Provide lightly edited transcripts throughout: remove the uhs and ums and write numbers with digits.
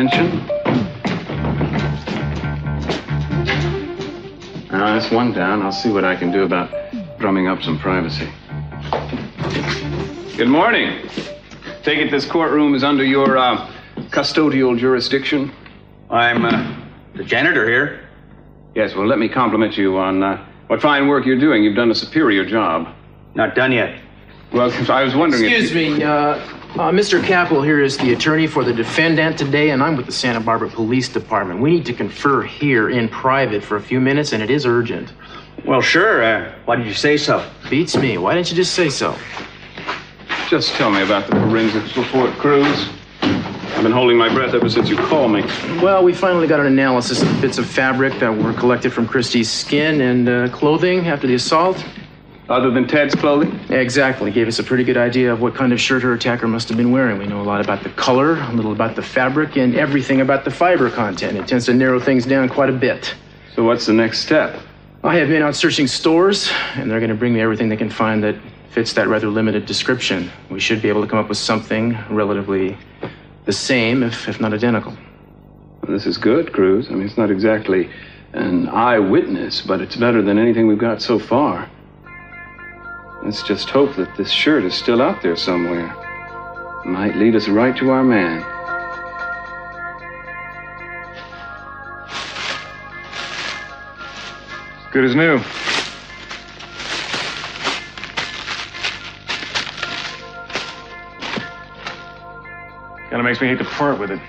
attention. Now, that's one down. I'll see what I can do about drumming up some privacy. Good morning. Take it this courtroom is under your custodial jurisdiction? I'm the janitor here. Yes, well, let me compliment you on what fine work you're doing. You've done a superior job. Not done yet. Well, I was wondering Excuse me, Mr. Capwell here is the attorney for the defendant today, and I'm with the Santa Barbara Police Department. We need to confer here in private for a few minutes, and it is urgent. Well, sure. Why did you say so? Beats me. Why didn't you just say so? Just tell me about the forensics report, Cruz. I've been holding my breath ever since you called me. Well, we finally got an analysis of bits of fabric that were collected from Christie's skin and clothing after the assault. Other than Ted's clothing? Exactly. Gave us a pretty good idea of what kind of shirt her attacker must have been wearing. We know a lot about the color, a little about the fabric, and everything about the fiber content. It tends to narrow things down quite a bit. So what's the next step? I have been out searching stores, and they're going to bring me everything they can find that fits that rather limited description. We should be able to come up with something relatively the same, if not identical. Well, this is good, Cruz. I mean, it's not exactly an eyewitness, but it's better than anything we've got so far. Let's just hope that this shirt is still out there somewhere. It might lead us right to our man. Good as new. Kinda makes me hate to part with it.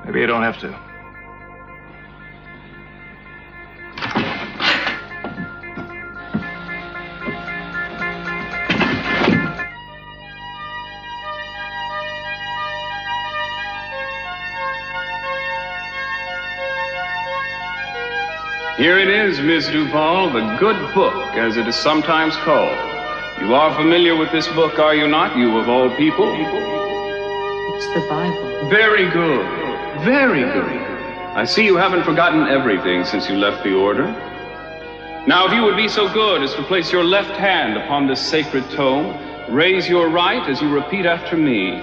Maybe you don't have to. Here it is, Miss Duval, the good book, as it is sometimes called. You are familiar with this book, are you not, you of all people? It's the Bible. Very good. Very good. I see you haven't forgotten everything since you left the order. Now, if you would be so good as to place your left hand upon this sacred tome, raise your right as you repeat after me.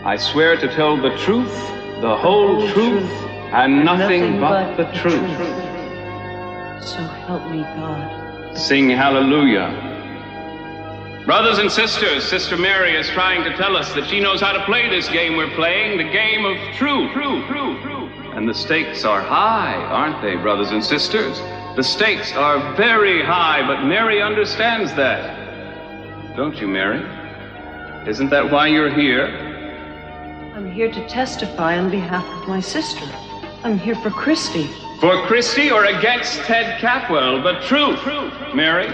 I swear to tell the truth, the whole truth, and nothing but the truth. So help me God. Sing hallelujah. Brothers and sisters, Sister Mary is trying to tell us that she knows how to play this game we're playing, the game of truth. And the stakes are high, aren't they, brothers and sisters? The stakes are very high, but Mary understands that. Don't you, Mary? Isn't that why you're here? I'm here to testify on behalf of my sister. I'm here for Christy. For Christy or against Ted Capwell? The truth, Mary.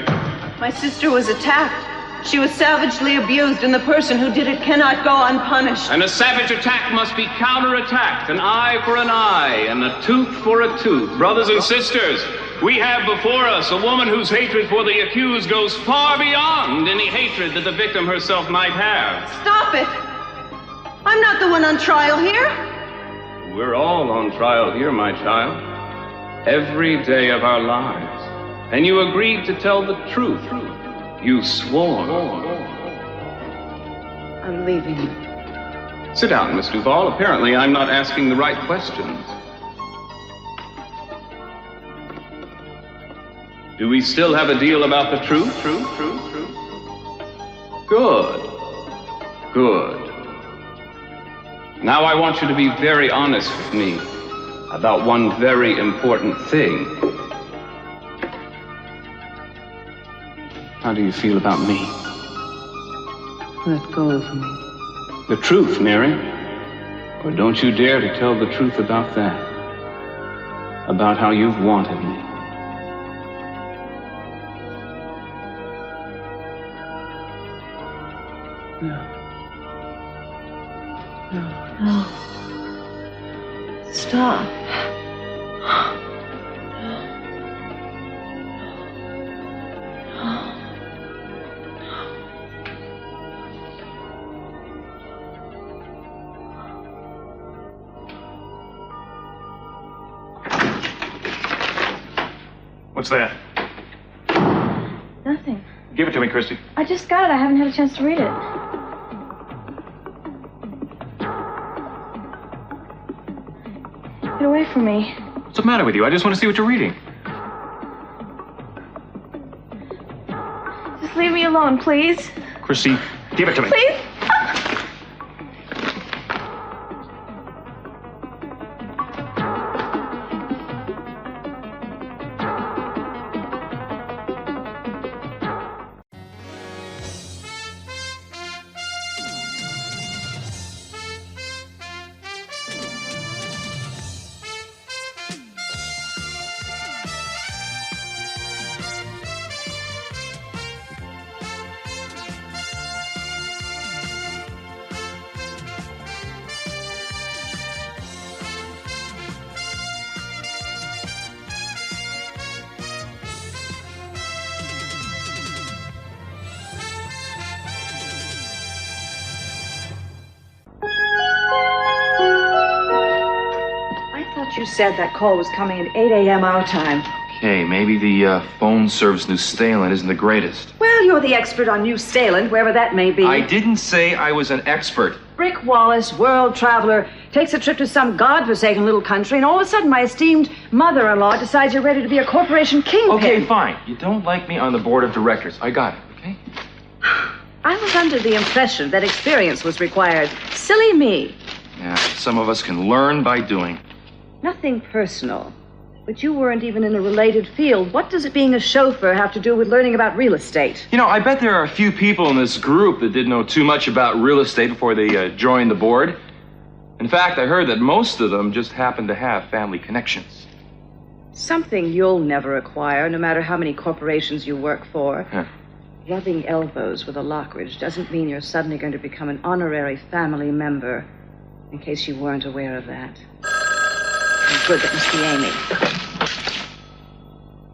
My sister was attacked. She was savagely abused, and the person who did it cannot go unpunished. And a savage attack must be counterattacked, an eye for an eye, and a tooth for a tooth. Brothers and sisters, we have before us a woman whose hatred for the accused goes far beyond any hatred that the victim herself might have. Stop it! I'm not the one on trial here. We're all on trial here, my child. Every day of our lives. And you agreed to tell the truth. You swore. I'm leaving. Sit down, Miss Duval. Apparently, I'm not asking the right questions. Do we still have a deal about the truth? Good. Now I want you to be very honest with me about one very important thing. How do you feel about me? Let go of me. The truth, Mary. Or don't you dare to tell the truth about that. About how you've wanted me. No. Stop. What's that? Nothing. Give it to me, Christy. I just got it. I haven't had a chance to read it. Get away from me. What's the matter with you? I just want to see what you're reading. Just leave me alone, please. Christy, give it to me. Please? You said that call was coming at 8 a.m. our time. Okay, maybe the phone service in New Staland isn't the greatest. Well, you're the expert on New Staland, wherever that may be. I didn't say I was an expert. Rick Wallace, world traveler, takes a trip to some godforsaken little country, and all of a sudden my esteemed mother-in-law decides you're ready to be a corporation kingpin. Okay, fine. You don't like me on the board of directors. I got it, okay? I was under the impression that experience was required. Silly me. Yeah, some of us can learn by doing. Nothing personal. But you weren't even in a related field. What does it being a chauffeur have to do with learning about real estate? You know, I bet there are a few people in this group that didn't know too much about real estate before they joined the board. In fact, I heard that most of them just happen to have family connections. Something you'll never acquire, no matter how many corporations you work for. Huh. Rubbing elbows with a Lockridge doesn't mean you're suddenly going to become an honorary family member, in case you weren't aware of that. Good, that must be Amy.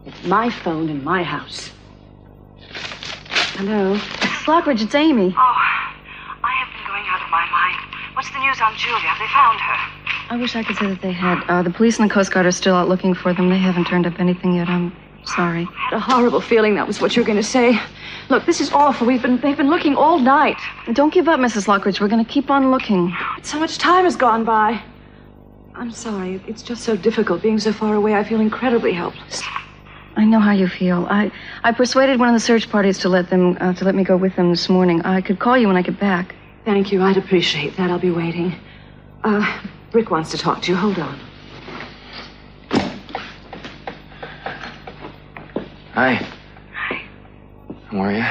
It's my phone in my house. Hello? Mrs. Lockridge, it's Amy. Oh, I have been going out of my mind. What's the news on Julia? Have they found her? I wish I could say that they had. The police and the Coast Guard are still out looking for them. They haven't turned up anything yet. I'm sorry. I had a horrible feeling that was what you were going to say. Look, this is awful. They've been looking all night. Don't give up, Mrs. Lockridge. We're going to keep on looking. So much time has gone by. I'm sorry. It's just so difficult being so far away. I feel incredibly helpless. I know how you feel. I persuaded one of the search parties to let me go with them this morning. I could call you when I get back. Thank you. I'd appreciate that. I'll be waiting. Rick wants to talk to you. Hold on. Hi. Hi. How are you?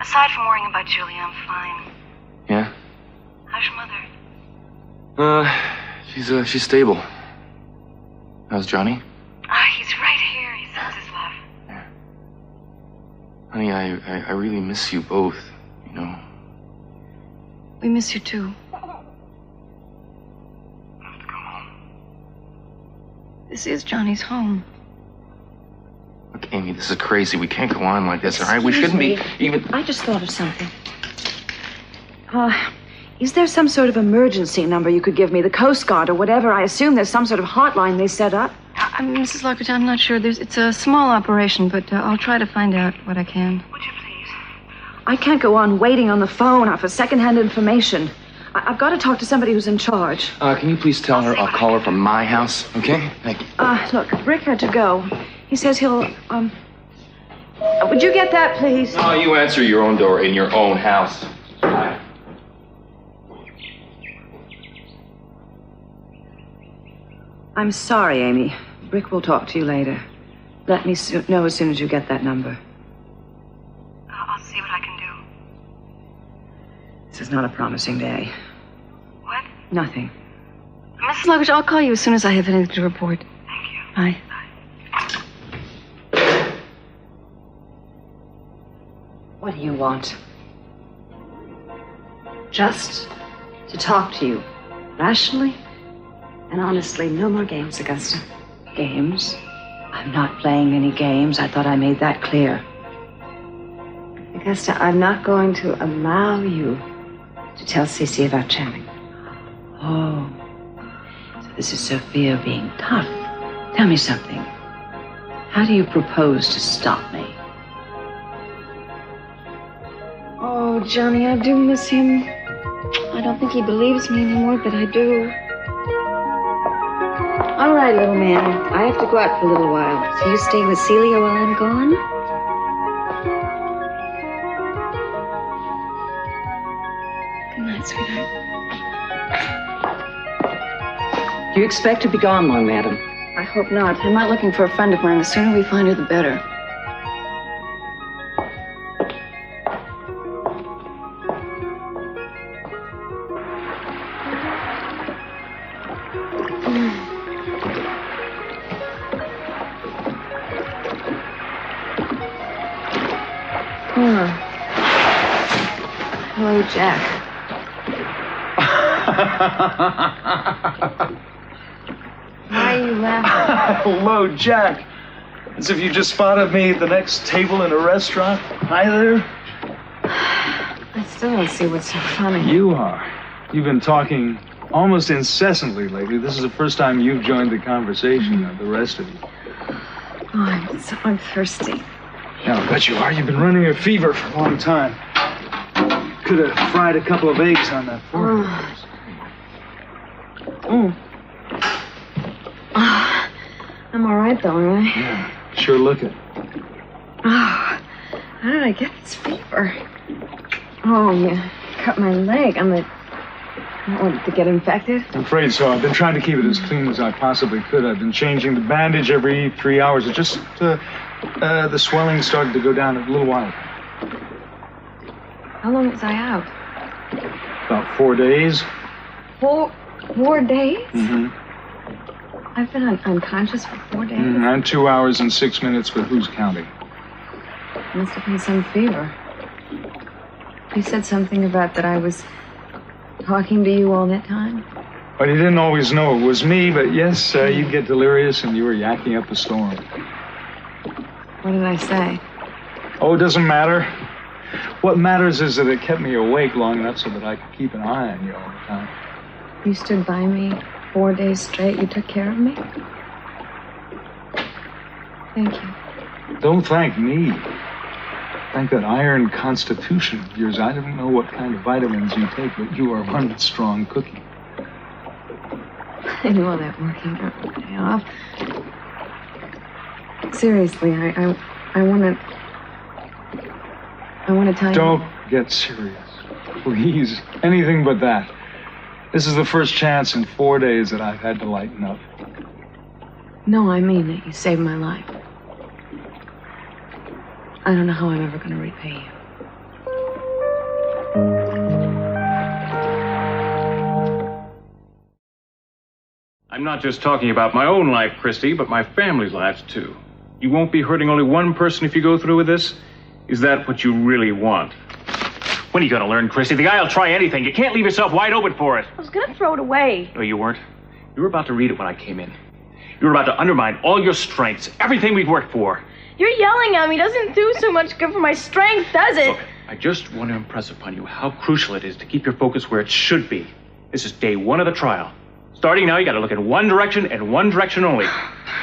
Aside from worrying about Julia, I'm fine. Yeah? How's your mother? She's stable. How's Johnny? He's right here. He sends his love. Yeah. Honey, I really miss you both, you know. We miss you, too. I have to go home. This is Johnny's home. Look, Amy, this is crazy. We can't go on like this, all right? We Excuse shouldn't me. be even... I just thought of something. Is there some sort of emergency number you could give me? The Coast Guard or whatever. I assume there's some sort of hotline they set up. Mrs. Lockridge, I'm not sure. It's a small operation, but I'll try to find out what I can. Would you please? I can't go on waiting on the phone for secondhand information. I've got to talk to somebody who's in charge. Can you please tell her I'll call her from my house, okay? Thank you. Look, Rick had to go. He says he'll, would you get that, please? No, you answer your own door in your own house. Bye. I'm sorry, Amy. Rick will talk to you later. Let me know as soon as you get that number. I'll see what I can do. This is not a promising day. What? Nothing. Mrs. Lockridge, I'll call you as soon as I have anything to report. Thank you. Bye. What do you want? Just to talk to you. Rationally and honestly. No more games, Augusta. Games? I'm not playing any games. I thought I made that clear. Augusta, I'm not going to allow you to tell Cece about Channing. Oh. So this is Sophia being tough. Tell me something. How do you propose to stop me? Oh, Johnny, I do miss him. I don't think he believes me anymore, but I do. All right, little man. I have to go out for a little while. So you stay with Celia while I'm gone? Good night, sweetheart. Do you expect to be gone long, madam? I hope not. I'm not looking for a friend of mine. The sooner we find her, the better. Hello, Jack. Why are you laughing? Hello, Jack. As if you just spotted me at the next table in a restaurant. Hi there. I still don't see what's so funny. You are. You've been talking almost incessantly lately. This is the first time you've joined the conversation of the rest of you. Oh, I'm thirsty. Yeah, I'll bet you are. You've been running a fever for a long time. Could have fried a couple of eggs on that fork. I'm all right, though, right? Yeah, sure look it. Oh, how did I get this fever? Oh, yeah, cut my leg. I don't want it to get infected. I'm afraid so. I've been trying to keep it as clean as I possibly could. I've been changing the bandage every 3 hours. It just, the swelling started to go down a little while. How long was I out? About 4 days. 4 days? Mm-hmm. I've been unconscious for 4 days. I'm 2 hours and 6 minutes, but who's counting? Must have been some fever. You said something about that I was talking to you all that time. Well, you didn't always know it was me, but yes, you'd get delirious and you were yakking up a storm. What did I say? Oh, it doesn't matter. What matters is that it kept me awake long enough so that I could keep an eye on you all the time. You stood by me 4 days straight. You took care of me. Thank you. Don't thank me. Thank that iron constitution of yours. I don't know what kind of vitamins you take, but you are one strong cookie. I know all that working out will pay off. Seriously, I want to tell you. Don't get serious. Please. Anything but that. This is the first chance in 4 days that I've had to lighten up. No, I mean that you saved my life. I don't know how I'm ever going to repay you. I'm not just talking about my own life, Christy, but my family's lives, too. You won't be hurting only one person if you go through with this? Is that what you really want? When are you going to learn, Christy? The guy'll try anything. You can't leave yourself wide open for it. I was going to throw it away. No, you weren't. You were about to read it when I came in. You were about to undermine all your strengths, everything we've worked for. You're yelling at me. Doesn't do so much good for my strength, does it? Look, I just want to impress upon you how crucial it is to keep your focus where it should be. This is day 1 of the trial. Starting now, you got to look in one direction and one direction only.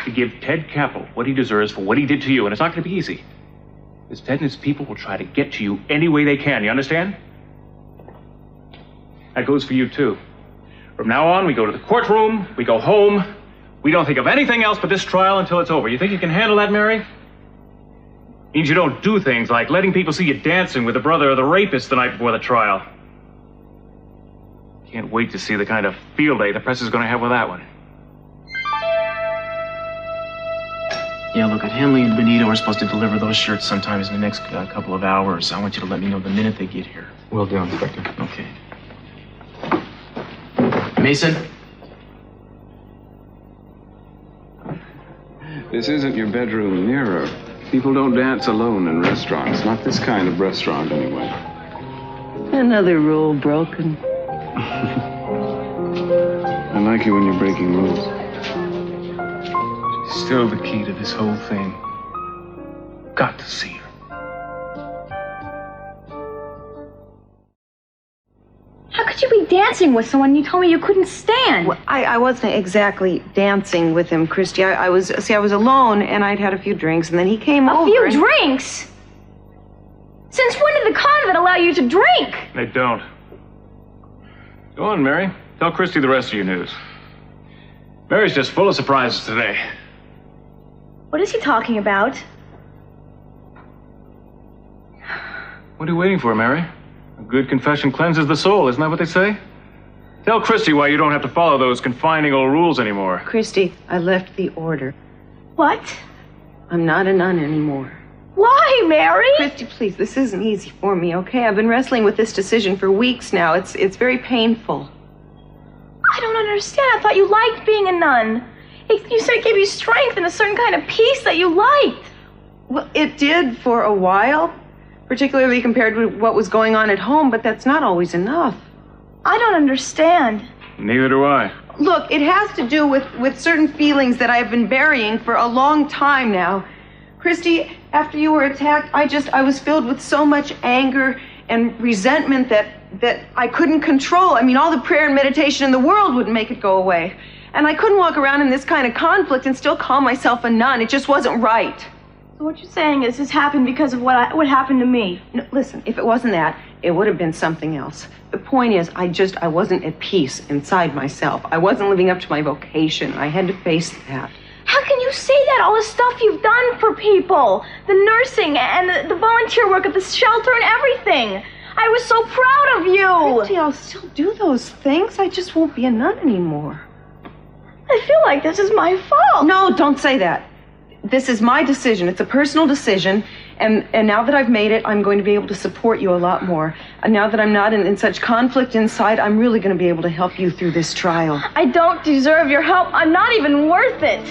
To give Ted Capel what he deserves for what he did to you, and it's not going to be easy. Because Ted and his people will try to get to you any way they can, you understand? That goes for you, too. From now on, we go to the courtroom, we go home. We don't think of anything else but this trial until it's over. You think you can handle that, Mary? Means you don't do things like letting people see you dancing with the brother of the rapist the night before the trial. Can't wait to see the kind of field day the press is going to have with that one. Yeah, look, at Henley and Benito are supposed to deliver those shirts sometimes in the next couple of hours. I want you to let me know the minute they get here. Will do, Inspector. Okay. Mason? This isn't your bedroom mirror. People don't dance alone in restaurants. Not this kind of restaurant, anyway. Another rule broken. I like you when you're breaking rules. She's still the key to this whole thing. Got to see her. How could you be dancing dancing with someone you told me you couldn't stand. Well, I wasn't exactly dancing with him, Christy. I was alone, and I'd had a few drinks, and then he came over. A few drinks? Since when did the convent allow you to drink? They don't. Go on, Mary. Tell Christy the rest of your news. Mary's just full of surprises today. What is he talking about? What are you waiting for, Mary? A good confession cleanses the soul, isn't that what they say? Tell Christy why you don't have to follow those confining old rules anymore. Christy, I left the order. What? I'm not a nun anymore. Why, Mary? Christy, please, this isn't easy for me, okay? I've been wrestling with this decision for weeks now. It's very painful. I don't understand. I thought you liked being a nun. You said it gave you strength and a certain kind of peace that you liked. Well, it did for a while, particularly compared with what was going on at home, but that's not always enough. I don't understand. Neither do I. Look, it has to do with certain feelings that I've been burying for a long time now. Christy, after you were attacked, I was filled with so much anger and resentment that I couldn't control. I mean, all the prayer and meditation in the world wouldn't make it go away. And I couldn't walk around in this kind of conflict and still call myself a nun. It just wasn't right. So what you're saying is this happened because of what happened to me? No, listen, if it wasn't that, it would have been something else. The point is, I wasn't at peace inside myself. I wasn't living up to my vocation. I had to face that. How can you say that? All the stuff you've done for people. The nursing and the volunteer work at the shelter and everything. I was so proud of you. Christy, I'll still do those things. I just won't be a nun anymore. I feel like this is my fault. No, don't say that. This is my decision. It's a personal decision. And now that I've made it, I'm going to be able to support you a lot more. And now that I'm not in such conflict inside, I'm really going to be able to help you through this trial. I don't deserve your help. I'm not even worth it.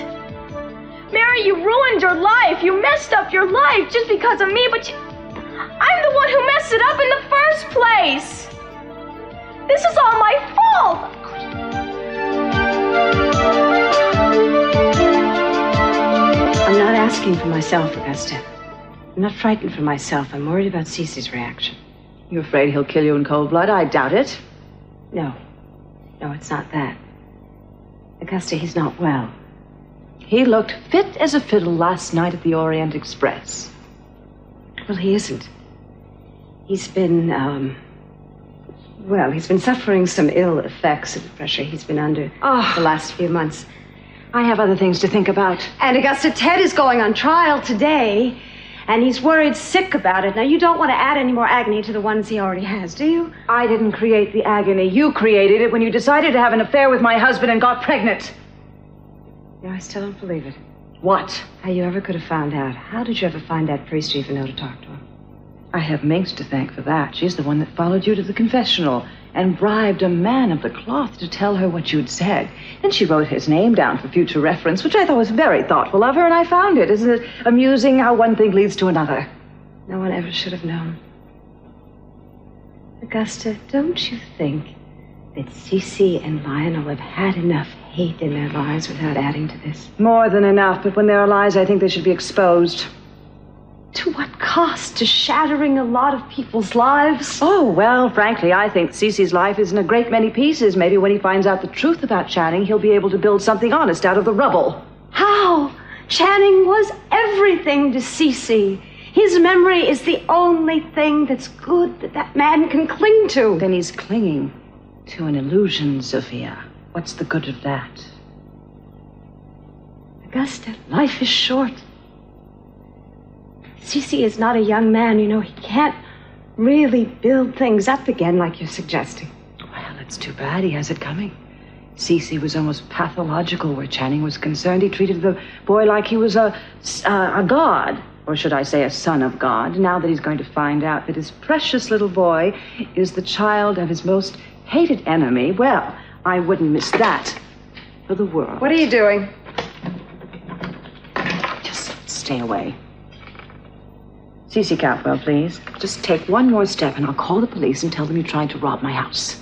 Mary, you ruined your life. You messed up your life just because of me, but I'm the one who messed it up in the first place. This is all my fault. I'm not asking for myself, Augusta. I'm not frightened for myself. I'm worried about Cece's reaction. You afraid he'll kill you in cold blood? I doubt it. No, it's not that. Augusta, he's not well. He looked fit as a fiddle last night at the Orient Express. Well, he isn't. He's been, he's been suffering some ill effects of the pressure he's been under the last few months. I have other things to think about. And Augusta, Ted is going on trial today, and he's worried sick about it. Now, you don't want to add any more agony to the ones he already has, do you? I didn't create the agony. You created it when you decided to have an affair with my husband and got pregnant. No, I still don't believe it. What? How you ever could have found out. How did you ever find that priest to even know to talk to him? I have Minx to thank for that. She's the one that followed you to the confessional and bribed a man of the cloth to tell her what you'd said. Then she wrote his name down for future reference, which I thought was very thoughtful of her, and I found it. Isn't it amusing how one thing leads to another? No one ever should have known. Augusta, don't you think that Cece and Lionel have had enough hate in their lives without adding to this? More than enough, but when there are lies, I think they should be exposed. To what cost? To shattering a lot of people's lives? Oh, well, frankly, I think Cece's life is in a great many pieces. Maybe when he finds out the truth about Channing, he'll be able to build something honest out of the rubble. How? Channing was everything to Cece. His memory is the only thing that's good that man can cling to. Then he's clinging to an illusion, Sophia. What's the good of that? Augusta, life is short. Cece is not a young man, you know. He can't really build things up again like you're suggesting. Well, it's too bad he has it coming. Cece was almost pathological where Channing was concerned. He treated the boy like he was a god, or should I say a son of God. Now that he's going to find out that his precious little boy is the child of his most hated enemy, well, I wouldn't miss that for the world. What are you doing? Just stay away. Cece Capwell, please. Just take one more step and I'll call the police and tell them you tried to rob my house.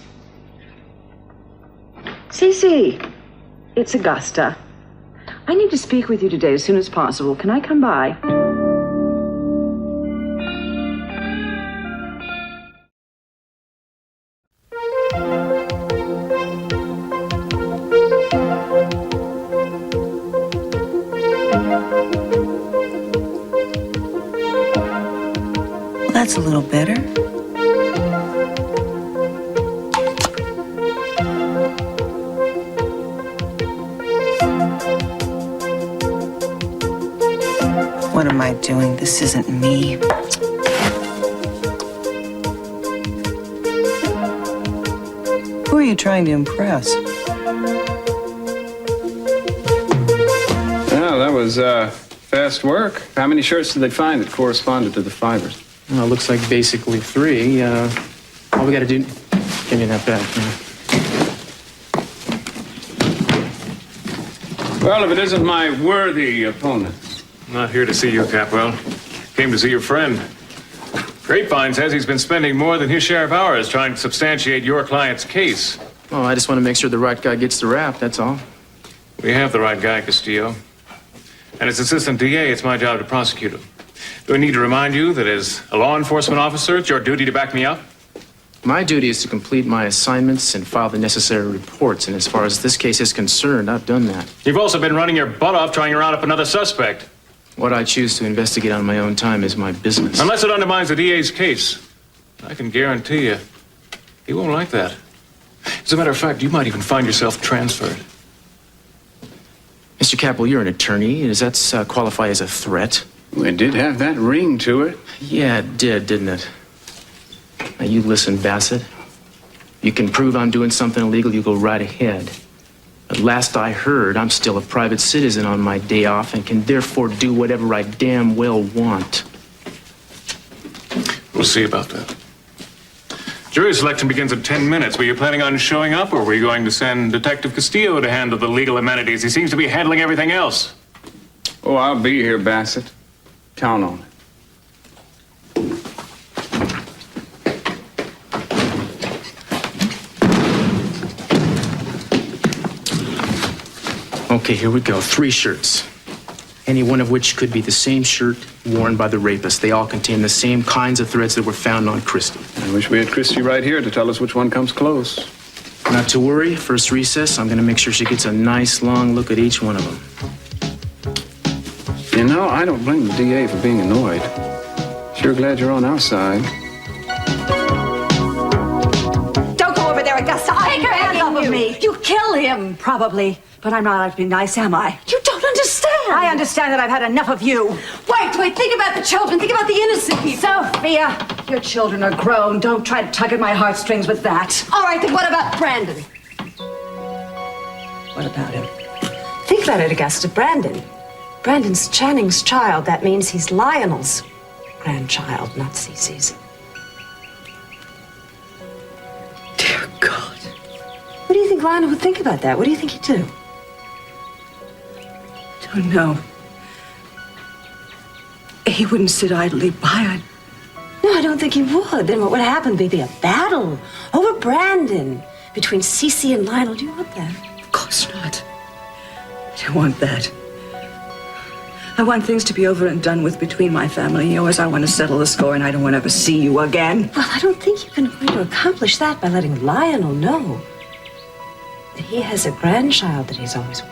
Cece, it's Augusta. I need to speak with you today as soon as possible. Can I come by? Well, that's a little better. What am I doing? This isn't me. Who are you trying to impress? Well, that was fast work. How many shirts did they find that corresponded to the fibers? Well, it looks like basically 3. All we got to do... Give me that back. Well, if it isn't my worthy opponent. Not here to see you, Capwell. Came to see your friend. Grapevine says he's been spending more than his share of hours trying to substantiate your client's case. Oh, I just want to make sure the right guy gets the rap, that's all. We have the right guy, Castillo. And as assistant DA, it's my job to prosecute him. Do I need to remind you that as a law enforcement officer, it's your duty to back me up? My duty is to complete my assignments and file the necessary reports, and as far as this case is concerned, I've done that. You've also been running your butt off trying to round up another suspect. What I choose to investigate on my own time is my business. Unless it undermines the DA's case. I can guarantee you, he won't like that. As a matter of fact, you might even find yourself transferred. Mr. Capwell, you're an attorney. Does that qualify as a threat? Well, it did have that ring to it. Yeah, it did, didn't it? Now, you listen, Bassett. You can prove I'm doing something illegal, you go right ahead. But last I heard, I'm still a private citizen on my day off and can therefore do whatever I damn well want. We'll see about that. Jury selection begins in 10 minutes. Were you planning on showing up, or were you going to send Detective Castillo to handle the legal amenities? He seems to be handling everything else. Oh, I'll be here, Bassett. Count on it. Okay, here we go. 3 shirts. Any one of which could be the same shirt worn by the rapist. They all contain the same kinds of threads that were found on Christie. I wish we had Christie right here to tell us which one comes close. Not to worry. First recess, I'm going to make sure she gets a nice long look at each one of them. You know, I don't blame the DA for being annoyed. Sure glad you're on our side. Don't go over there, Augusta. Take your hands off of me. You kill him, probably. But I'm not out to be nice, am I? You don't understand. I understand that I've had enough of you. Wait. Think about the children. Think about the innocent people. Sophia, your children are grown. Don't try to tug at my heartstrings with that. All right, then what about Brandon? What about him? Think about it, Augusta. Brandon's Channing's child. That means he's Lionel's grandchild, not Cece's. Dear God. What do you think Lionel would think about that? What do you think he'd do? I don't know. He wouldn't sit idly by. No, I don't think he would. Then what would happen? There'd be a battle over Brandon between Cece and Lionel. Do you want that? Of course not. I don't want that. I want things to be over and done with between my family and yours. I want to settle the score, and I don't want to ever see you again. Well, I don't think you're going to accomplish that by letting Lionel know that he has a grandchild that he's always wanted.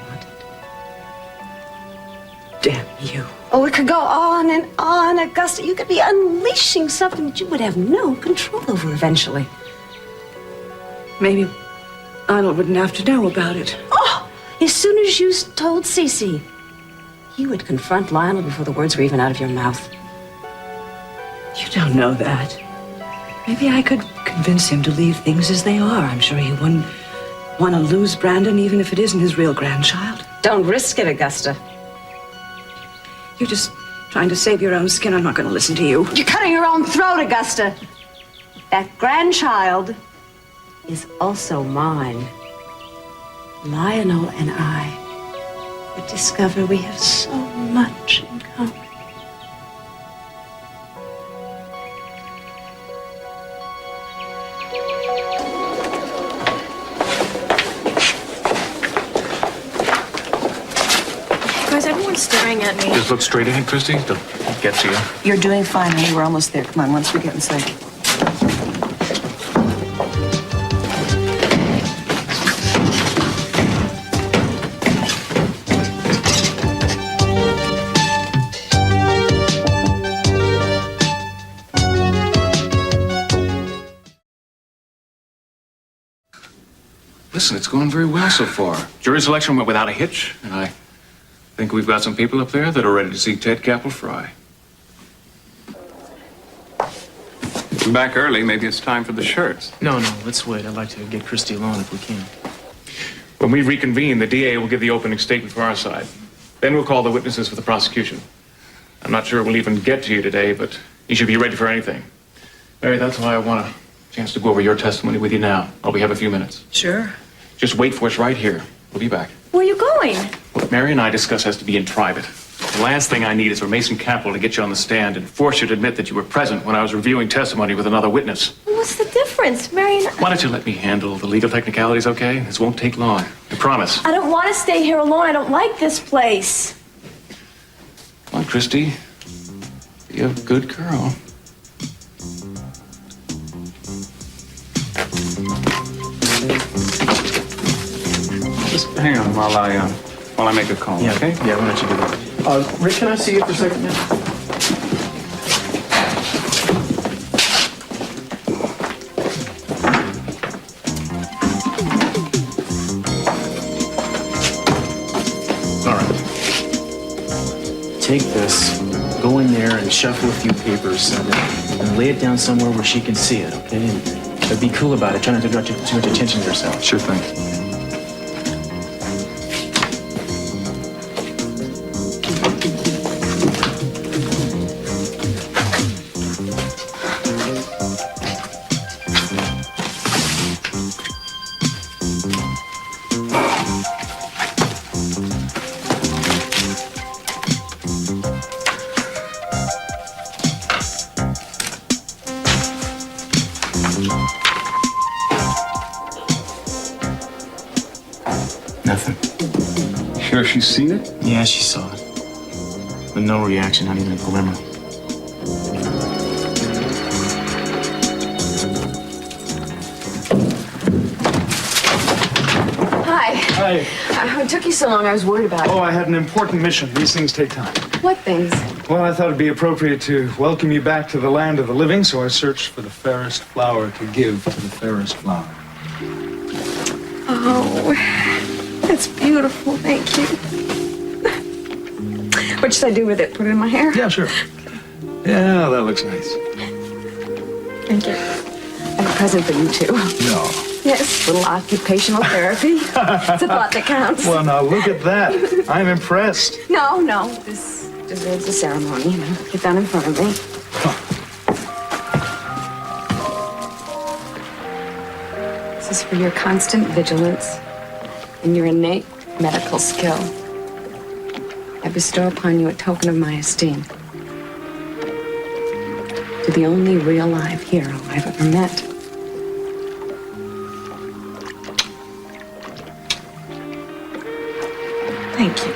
Damn you. Oh, it could go on and on, Augusta. You could be unleashing something that you would have no control over eventually. Maybe Lionel wouldn't have to know about it. Oh, as soon as you told Cece, you would confront Lionel before the words were even out of your mouth. You don't know that. Maybe I could convince him to leave things as they are. I'm sure he wouldn't want to lose Brandon, even if it isn't his real grandchild. Don't risk it, Augusta. You're just trying to save your own skin. I'm not going to listen to you. You're cutting your own throat, Augusta. That grandchild is also mine. Lionel and I would discover we have so much in common. Guys, everyone's staring at me. Just look straight ahead, Christy. They'll get to you. You're doing fine, honey. We're almost there. Come on, once we get inside. Listen, it's going very well so far. Jury selection went without a hitch, and I think we've got some people up there that are ready to see Ted Capel fry. I'm back early. Maybe it's time for the shirts. No, let's wait. I'd like to get Christy alone if we can. When we reconvene, the DA will give the opening statement for our side. Then we'll call the witnesses for the prosecution. I'm not sure we'll even get to you today, but you should be ready for anything. Mary, that's why I want a chance to go over your testimony with you now. We have a few minutes. Sure. Just wait for us right here. We'll be back. Where are you going? What Mary and I discuss has to be in private. The last thing I need is for Mason Capel to get you on the stand and force you to admit that you were present when I was reviewing testimony with another witness. What's the difference? Mary and Why don't you let me handle the legal technicalities, okay? This won't take long. I promise. I don't want to stay here alone. I don't like this place. Come on, Christy. Be a good girl. Just hang on while I make a call, Yeah, okay? Yeah, why don't you do that? Rick, can I see you for a second now? Take this, go in there and shuffle a few papers and lay it down somewhere where she can see it, okay? But be cool about it. Try not to draw too much attention to yourself. Sure thing. Nothing. Sure she's seen it? Yeah, she saw it. But no reaction, not even a glimmer. Hi. Hi. It took you so long, I was worried about it. Oh, I had an important mission. These things take time. What things? Well, I thought it'd be appropriate to welcome you back to the land of the living, so I searched for the fairest flower to give to the fairest flower. Oh, that's beautiful. Thank you. What should I do with it? Put it in my hair? Yeah, sure. Yeah, that looks nice. Thank you. I have a present for you, too. No. Yes, little occupational therapy. It's a thought that counts. Well, now look at that. I'm impressed. No, this deserves a ceremony. You know, get down in front of me. This is for your constant vigilance and your innate medical skill. I bestow upon you a token of my esteem. To the only real live hero I've ever met. Thank you.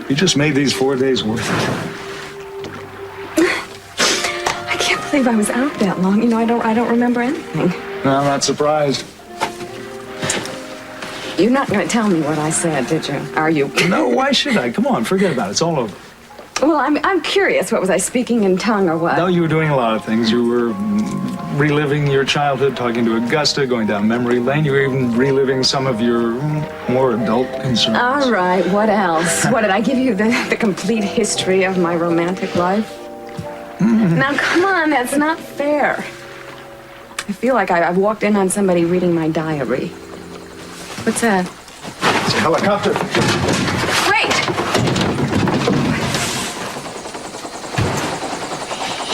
You just made these 4 days worth it. I can't believe I was out that long. You know, I don't remember anything. No, I'm not surprised. You're not going to tell me what I said, did you? Are you? No, why should I? Come on, forget about it. It's all over. Well, I'm curious. What was I speaking in tongue or what? No, you were doing a lot of things. You were reliving your childhood, talking to Augusta, going down memory lane. You were even reliving some of your more adult concerns. All right, what else? What, did I give you the complete history of my romantic life? Now, come on, that's not fair. I feel like I've walked in on somebody reading my diary. What's that? It's a helicopter. Wait!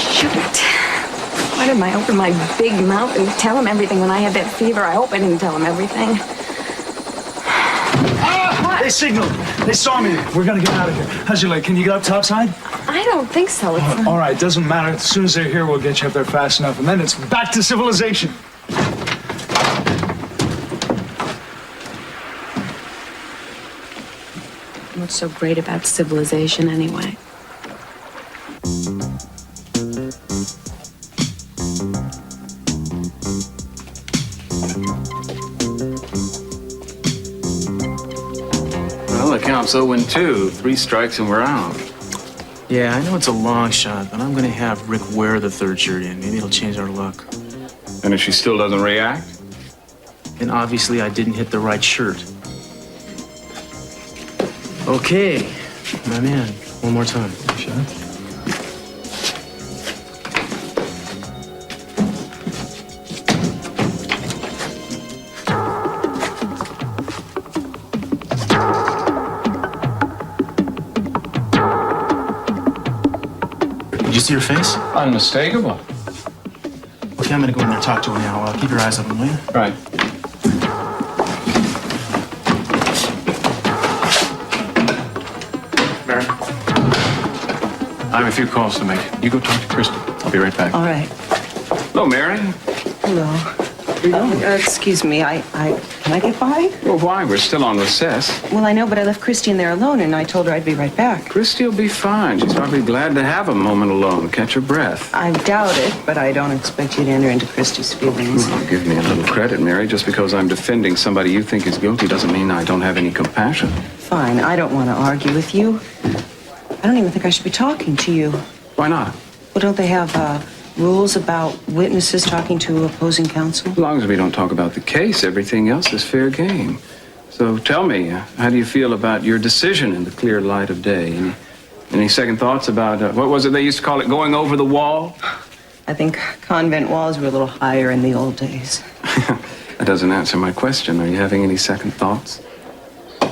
Shoot. Why didn't I open my big mouth and tell him everything when I had that fever? I hope I didn't tell him everything. Ah! They signaled. They saw me. We're gonna get out of here. How's your leg? Can you get up topside? I don't think so. It's All right, doesn't matter. As soon as they're here, we'll get you up there fast enough, and then it's back to civilization. What's so great about civilization, anyway? Well, the count's 0-2. 3 strikes and we're out. Yeah, I know it's a long shot, but I'm going to have Rick wear the third shirt in. Maybe it'll change our luck. And if she still doesn't react? then obviously I didn't hit the right shirt. Okay, my man, one more time. Sure. Did you see her face? Unmistakable. Okay, I'm gonna go in there and talk to her now. Keep your eyes open, will you? Right. Mary, I have a few calls to make. You go talk to Christy. I'll be right back. All right. Hello, Mary. Hello. Excuse me, can I get by? Well, why? We're still on recess. Well, I know, but I left Christy in there alone, and I told her I'd be right back. Christy will be fine. She's probably glad to have a moment alone, catch her breath. I doubt it, but I don't expect you to enter into Christy's feelings. Well, give me a little credit, Mary. Just because I'm defending somebody you think is guilty doesn't mean I don't have any compassion. Fine, I don't want to argue with you. I don't even think I should be talking to you. Why not? Well, don't they have rules about witnesses talking to opposing counsel? As long as we don't talk about the case, everything else is fair game. So tell me, how do you feel about your decision in the clear light of day? Any second thoughts about, what was it they used to call it, going over the wall? I think convent walls were a little higher in the old days. That doesn't answer my question. Are you having any second thoughts?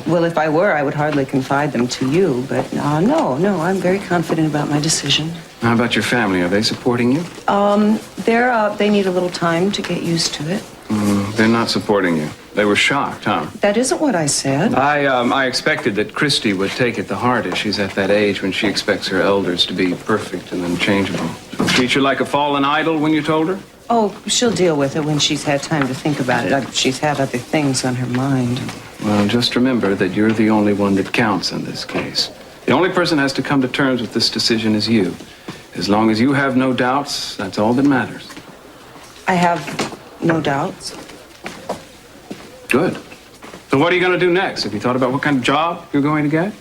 Well, if I were, I would hardly confide them to you, but no, I'm very confident about my decision. How about your family? Are they supporting you? They need a little time to get used to it. They're not supporting you. They were shocked, huh? That isn't what I said. I expected that Christy would take it the hardest. She's at that age when she expects her elders to be perfect and unchangeable. Treat you like a fallen idol when you told her? Oh, she'll deal with it when she's had time to think about it. She's had other things on her mind. Well, just remember that you're the only one that counts in this case. The only person who has to come to terms with this decision is you. As long as you have no doubts, that's all that matters. I have no doubts. Good. So what are you going to do next? Have you thought about what kind of job you're going to get?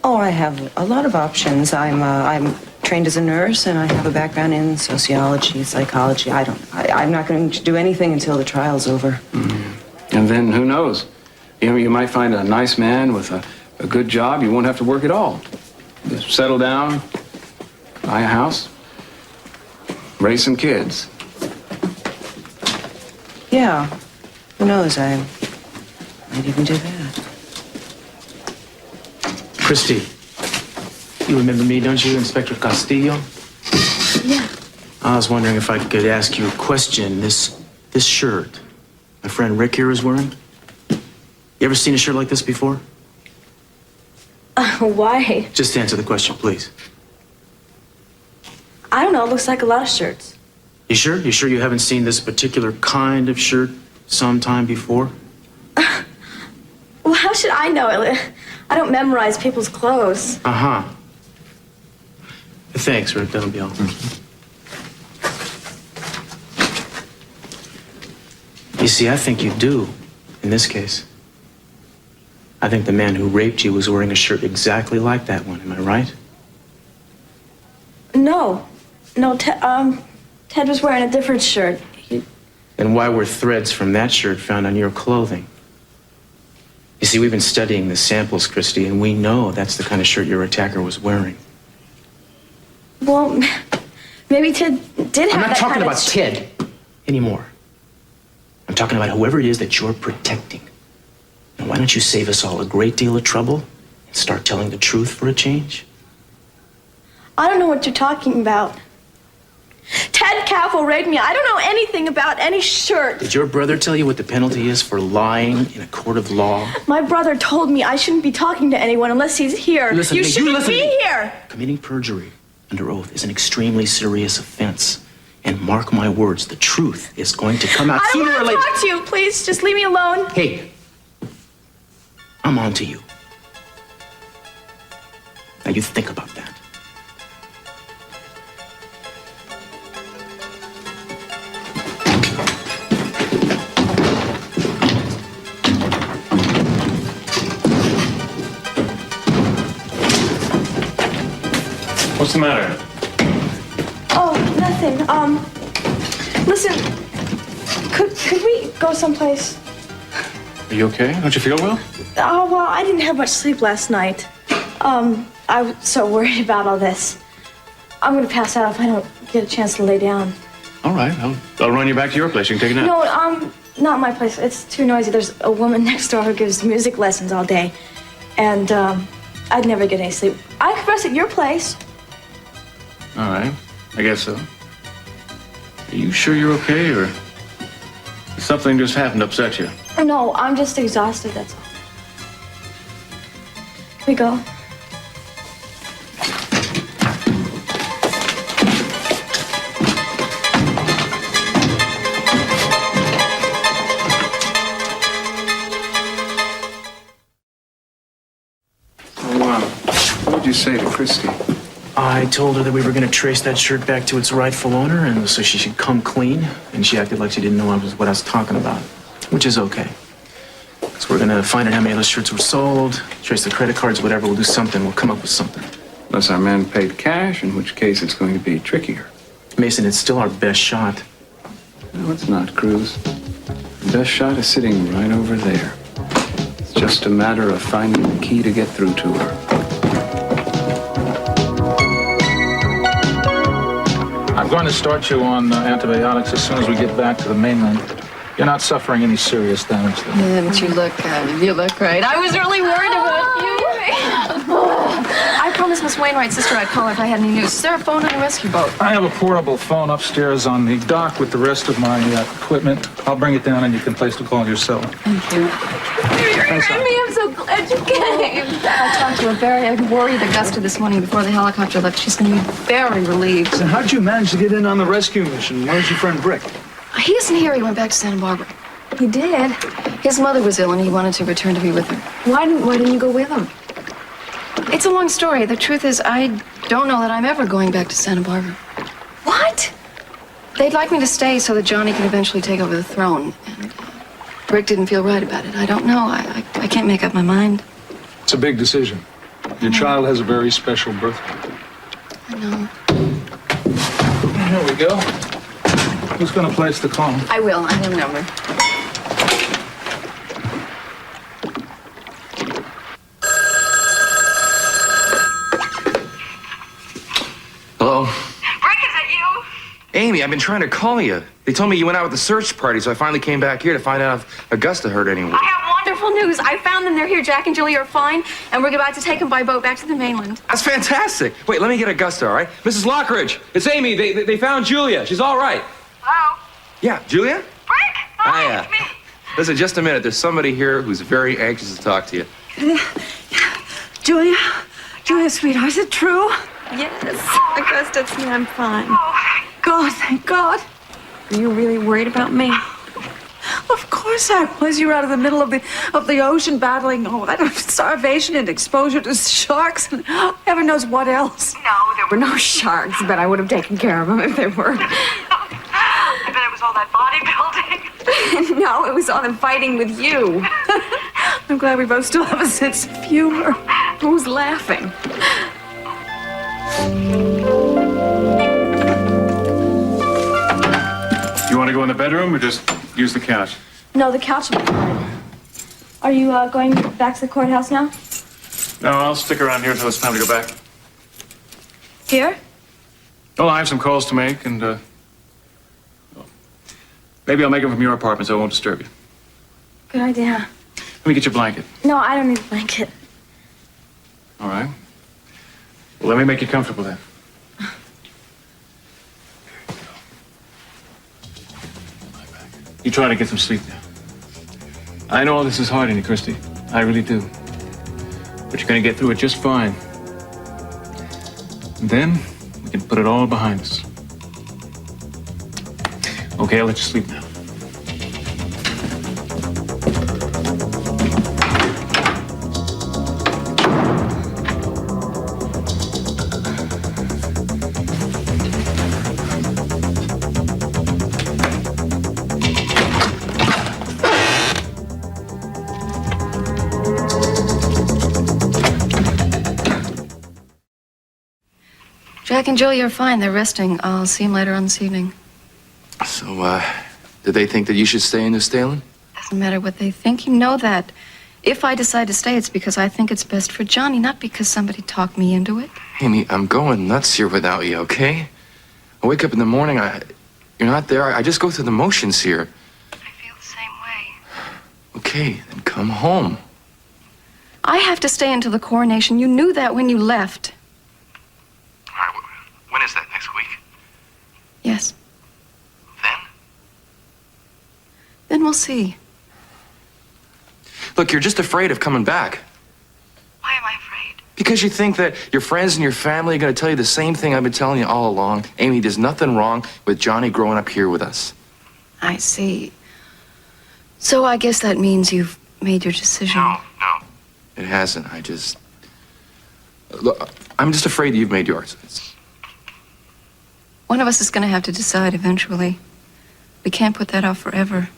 Oh, I have a lot of options. I'm trained as a nurse, and I have a background in sociology, psychology. I'm not going to do anything until the trial's over. Mm-hmm. And then who knows? You might find a nice man with a good job. You won't have to work at all. Just settle down, buy a house, raise some kids. Yeah. Who knows? I might even do that. Christy, you remember me, don't you, Inspector Castillo? Yeah. I was wondering if I could ask you a question. This shirt my friend Rick here is wearing, you ever seen a shirt like this before? Why? Just answer the question, please. I don't know. It looks like a lot of shirts. You sure? You sure you haven't seen this particular kind of shirt sometime before? Well, how should I know? I don't memorize people's clothes. Uh-huh. Thanks, Rick. That'll be all. You see, I think you do, in this case. I think the man who raped you was wearing a shirt exactly like that one. Am I right? No, Ted was wearing a different shirt. Then why were threads from that shirt found on your clothing? You see, we've been studying the samples, Christy, and we know that's the kind of shirt your attacker was wearing. Well, maybe Ted did have I'm not that talking kind of about Ted anymore. I'm talking about whoever it is that you're protecting. And why don't you save us all a great deal of trouble and start telling the truth for a change? I don't know what you're talking about. Ted Caffel raped me. I don't know anything about any shirt. Did your brother tell you what the penalty is for lying in a court of law? My brother told me I shouldn't be talking to anyone unless he's here. Listen you to me. shouldn't listen be to me. here. Committing perjury under oath is an extremely serious offense. And mark my words, the truth is going to come out I don't sooner or want to later. talk to you. Please, just leave me alone. Hey, I'm on to you. Now you think about that. What's the matter? Oh, nothing. Listen, could we go someplace? Are you okay? Don't you feel well? Oh, well, I didn't have much sleep last night. I was so worried about all this. I'm gonna pass out if I don't get a chance to lay down. All right, I'll run you back to your place. You can take a nap. No, not my place. It's too noisy. There's a woman next door who gives music lessons all day. And, I'd never get any sleep. I could rest at your place. All right, I guess so. Are you sure you're okay, or did something just happened to upset you? No, I'm just exhausted, that's all. Can we go? What did you say to Christy? I told her that we were going to trace that shirt back to its rightful owner, and so she should come clean. And she acted like she didn't know what I was talking about, which is okay. So we're going to find out how many of those shirts were sold, trace the credit cards, whatever. We'll do something. We'll come up with something. Unless our man paid cash, in which case it's going to be trickier. Mason, it's still our best shot. No, it's not, Cruz. The best shot is sitting right over there. It's just a matter of finding the key to get through to her. I'm going to start you on antibiotics as soon as we get back to the mainland. You're not suffering any serious damage, though. Yeah, but you look great. I was really worried about you. I promised Miss Wainwright's sister I'd call her if I had any news. Is there a phone on the rescue boat? I have a portable phone upstairs on the dock with the rest of my equipment. I'll bring it down and you can place the call yourself. Thank you. I'm so glad you came. I talked to her I worried Augusta this morning before the helicopter left. She's going to be very relieved. So how'd you manage to get in on the rescue mission? Where's your friend Brick? He isn't here. He went back to Santa Barbara. He did? His mother was ill and he wanted to return to be with her. Why didn't you go with him? It's a long story. The truth is, I don't know that I'm ever going back to Santa Barbara. What? They'd like me to stay so that Johnny can eventually take over the throne. And Brick didn't feel right about it. I don't know. I can't make up my mind. It's a big decision. Your child has a very special birthday. I know. Here we go. Who's going to place the call? I will. I have a number. Hello? Rick, is that you? Amy, I've been trying to call you. They told me you went out with the search party, so I finally came back here to find out if Augusta heard anyone. I have wonderful news. I found them. They're here. Jack and Julie are fine, and we're about to take them by boat back to the mainland. That's fantastic. Wait, let me get Augusta, all right? Mrs. Lockridge, it's Amy. They found Julia. She's all right. Hello? Yeah, Julia? Rick? Hi, it's me. Listen, just a minute. There's somebody here who's very anxious to talk to you. Julia, sweetheart, is it true? Yes. Augusta, it's me. I'm fine. God, thank God. Are you really worried about me? Of course I was. You were out of the middle of the ocean battling, starvation and exposure to sharks and heaven knows what else. No, there There were no sharks, but I would have taken care of them if there were. I bet it was all that bodybuilding. No, it was all them fighting with you. I'm glad we both still have a sense of humor. Who's laughing? You want to go in the bedroom or just use the couch? No, the couch will be fine. Are you going back to the courthouse now? No, I'll stick around here until it's time to go back. Here? Oh, I have some calls to make, and maybe I'll make them from your apartment so I won't disturb you. Good idea. Let me get your blanket. No, I don't need a blanket. All right. Well, let me make you comfortable then. You try to get some sleep now. I know all this is hard on you, Christy. I really do. But you're gonna get through it just fine. And then we can put it all behind us. Okay, I'll let you sleep now. Jack and Julie are fine. They're resting. I'll see them later on this evening. So, did they think that you should stay in New Stalin? Doesn't matter what they think. You know that. If I decide to stay, it's because I think it's best for Johnny, not because somebody talked me into it. Amy, I'm going nuts here without you, okay? I wake up in the morning, you're not there. I just go through the motions here. I feel the same way. Okay, then come home. I have to stay until the coronation. You knew that when you left. All right, when is that, next week? Yes. Then? Then we'll see. Look, you're just afraid of coming back. Why am I afraid? Because you think that your friends and your family are going to tell you the same thing I've been telling you all along. Amy, there's nothing wrong with Johnny growing up here with us. I see. So I guess that means you've made your decision. No. It hasn't. Look, I'm just afraid that you've made yours. One of us is going to have to decide eventually. We can't put that off forever,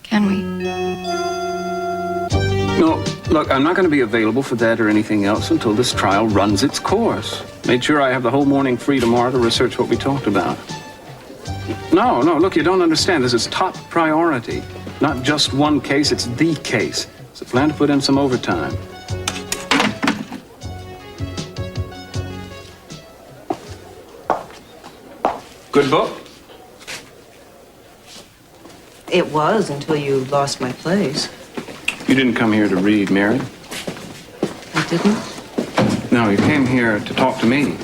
can we? No, look, I'm not going to be available for that or anything else until this trial runs its course. Made sure I have the whole morning free tomorrow to research what we talked about. No, look, you don't understand. This is top priority. Not just one case, it's the case. So plan to put in some overtime. Good book? It was until you lost my place. You didn't come here to read, Mary. I didn't? No, you came here to talk to me.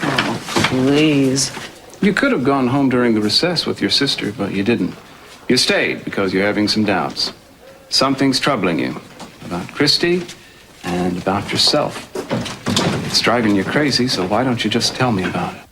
Oh, please. You could have gone home during the recess with your sister, but you didn't. You stayed because you're having some doubts. Something's troubling you about Christy and about yourself. It's driving you crazy, so why don't you just tell me about it?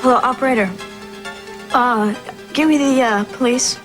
Hello, operator. Give me the police.